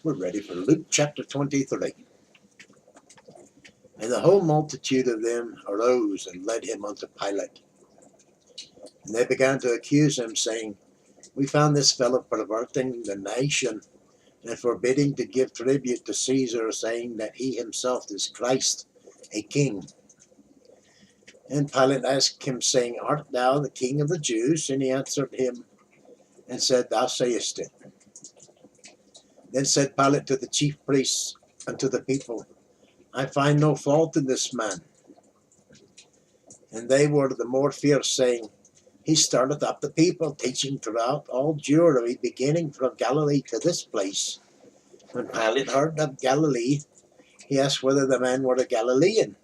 We're ready for Luke chapter 23. And the whole multitude of them arose and led him unto Pilate. And they began to accuse him, saying, We found this fellow perverting the nation and forbidding to give tribute to Caesar, saying that he himself is Christ, a king. And Pilate asked him, saying, Art thou the king of the Jews? And he answered him and said, Thou sayest it. Then said Pilate to the chief priests and to the people, I find no fault in this man. And they were the more fierce, saying, He stirreth up the people, teaching throughout all Jewry, beginning from Galilee to this place. When Pilate heard of Galilee, he asked whether the man were a Galilean.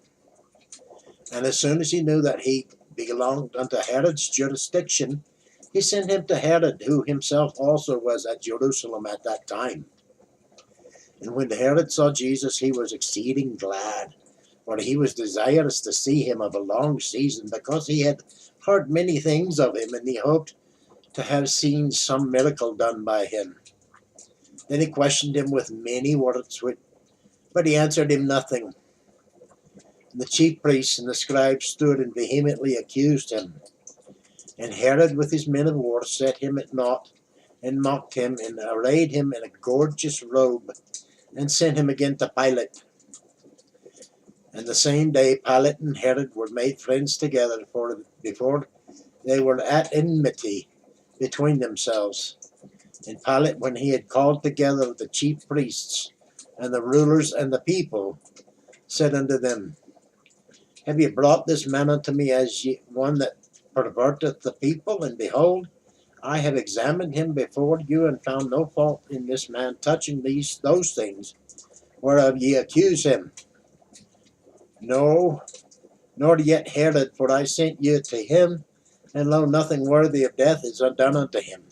And as soon as he knew that he belonged unto Herod's jurisdiction, he sent him to Herod, who himself also was at Jerusalem at that time. And when Herod saw Jesus, he was exceeding glad, for he was desirous to see him of a long season, because he had heard many things of him, and he hoped to have seen some miracle done by him. Then he questioned him with many words, but he answered him nothing. And the chief priests and the scribes stood and vehemently accused him. And Herod with his men of war set him at naught, and mocked him, and arrayed him in a gorgeous robe, and sent him again to Pilate. And the same day Pilate and Herod were made friends together, for before they were at enmity between themselves. And Pilate, when he had called together the chief priests and the rulers and the people, said unto them, Have ye brought this man unto me as one that perverteth the people? And behold, I have examined him before you, and found no fault in this man touching those things whereof ye accuse him. No, nor yet Herod, for I sent you to him, and lo, nothing worthy of death is done unto him.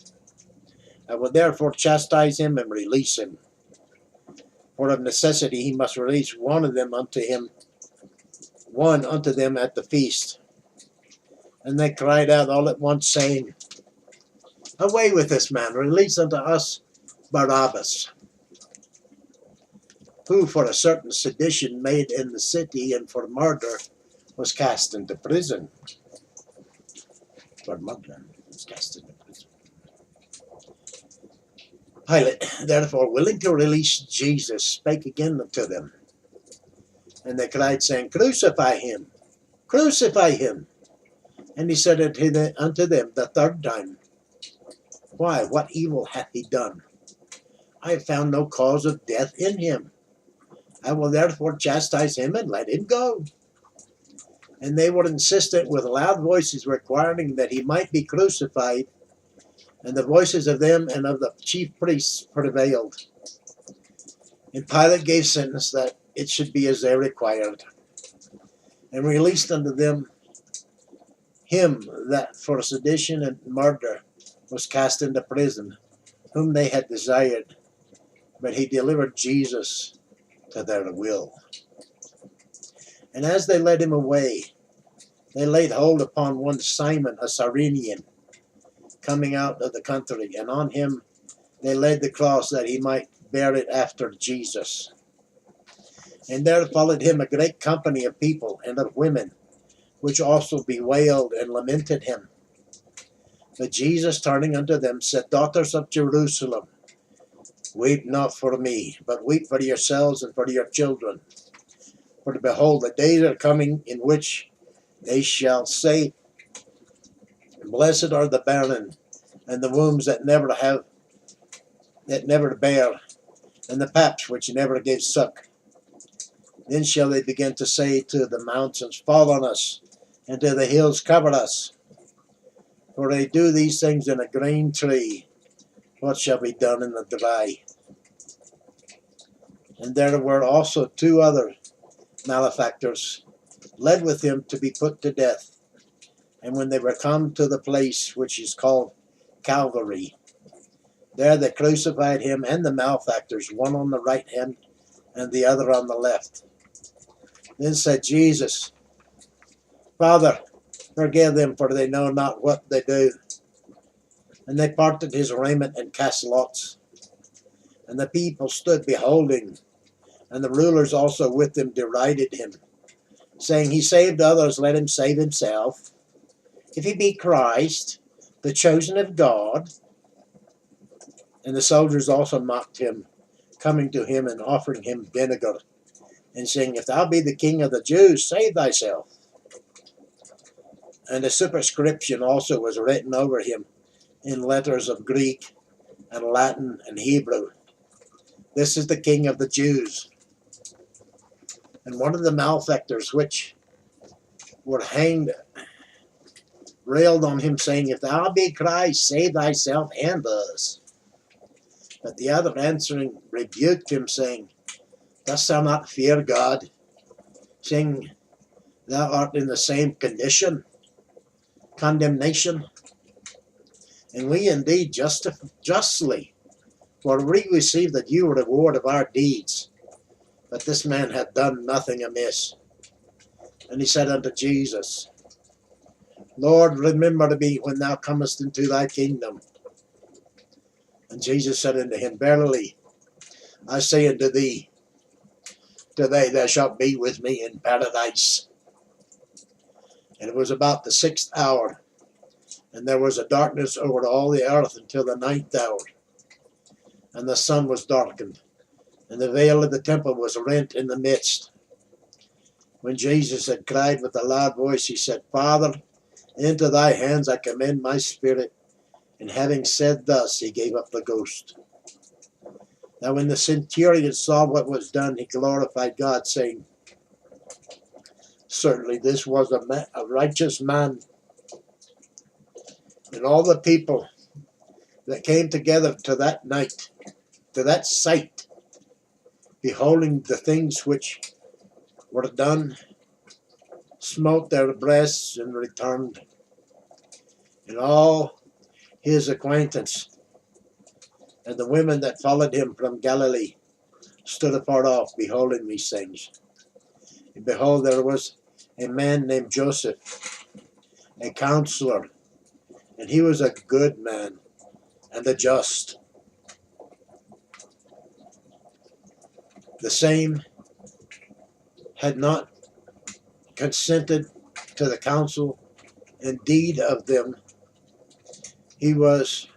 I will therefore chastise him and release him. For of necessity he must release one unto them at the feast. And they cried out all at once, saying, Away with this man, release unto us Barabbas, who for a certain sedition made in the city, and for murder was cast into prison. For murder was cast into prison. Pilate, therefore, willing to release Jesus, spake again unto them. And they cried, saying, Crucify him! Crucify him! And he said unto them the third time, Why, what evil hath he done? I have found no cause of death in him. I will therefore chastise him and let him go. And they were insistent with loud voices, requiring that he might be crucified. And the voices of them and of the chief priests prevailed. And Pilate gave sentence that it should be as they required, and released unto them him that for sedition and murder was cast into prison, whom they had desired, but he delivered Jesus to their will. And as they led him away, they laid hold upon one Simon, a Cyrenian, coming out of the country, and on him they laid the cross, that he might bear it after Jesus. And there followed him a great company of people and of women, which also bewailed and lamented him. But Jesus, turning unto them, said, Daughters of Jerusalem, weep not for me, but weep for yourselves and for your children. For behold, the days are coming in which they shall say, Blessed are the barren, and the wombs that never bear, and the paps which never gave suck. Then shall they begin to say to the mountains, Fall on us, and to the hills, cover us. For they do these things in a green tree. What shall be done in the dry? And there were also two other malefactors, led with him to be put to death. And when they were come to the place which is called Calvary, there they crucified him and the malefactors, one on the right hand and the other on the left. Then said Jesus, Father, Forgive them, for they know not what they do. And they parted his raiment and cast lots. And the people stood beholding, and the rulers also with them derided him, saying, He saved others, let him save himself. If he be Christ, the chosen of God. And the soldiers also mocked him, coming to him and offering him vinegar, and saying, If thou be the king of the Jews, save thyself. And a superscription also was written over him in letters of Greek and Latin and Hebrew. This is the King of the Jews. And one of the malefactors which were hanged railed on him, saying, If thou be Christ, save thyself and us. But the other answering rebuked him, saying, Dost thou not fear God, seeing thou art in the same condemnation? And we indeed justly, for we receive the due reward of our deeds. But this man hath done nothing amiss. And he said unto Jesus, Lord, remember me when thou comest into thy kingdom. And Jesus said unto him, Verily, I say unto thee, today thou shalt be with me in paradise. And it was about the 6th hour, and there was a darkness over all the earth until the 9th hour. And the sun was darkened, and the veil of the temple was rent in the midst. When Jesus had cried with a loud voice, he said, Father, into thy hands I commend my spirit. And having said thus, he gave up the ghost. Now when the centurion saw what was done, he glorified God, saying, Certainly this was a righteous man. And all the people that came together to that night, to that sight, beholding the things which were done, smote their breasts and returned. And all his acquaintance and the women that followed him from Galilee stood afar off, beholding these things. And behold, there was a man named Joseph, a counselor, and he was a good man and a just. The same had not consented to the counsel and deed of them. He was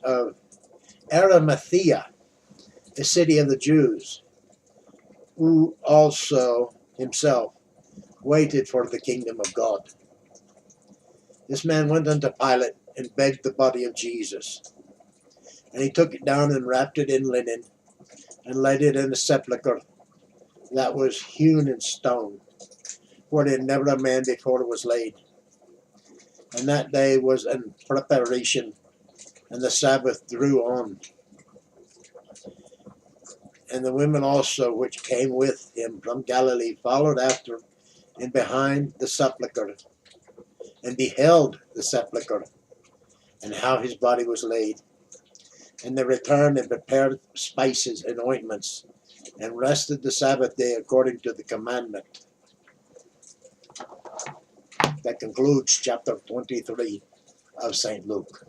of Arimathea, a city of the Jews, who also himself waited for the kingdom of God. This man went unto Pilate and begged the body of Jesus. And he took it down and wrapped it in linen and laid it in a sepulchre that was hewn in stone, wherein never a man before was laid. And that day was in preparation, and the Sabbath drew on. And the women also which came with him from Galilee followed after and behind the sepulchre, and beheld the sepulchre, and how his body was laid. And they returned and prepared spices and ointments, and rested the Sabbath day according to the commandment. That concludes chapter 23 of St. Luke.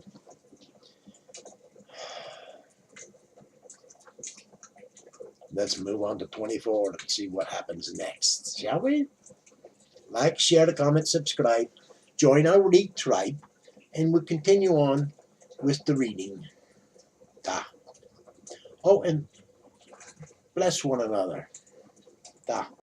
Let's move on to 24 and see what happens next, shall we? Like, share, comment, subscribe, join our Read Tribe, and we'll continue on with the reading. Oh, and bless one another.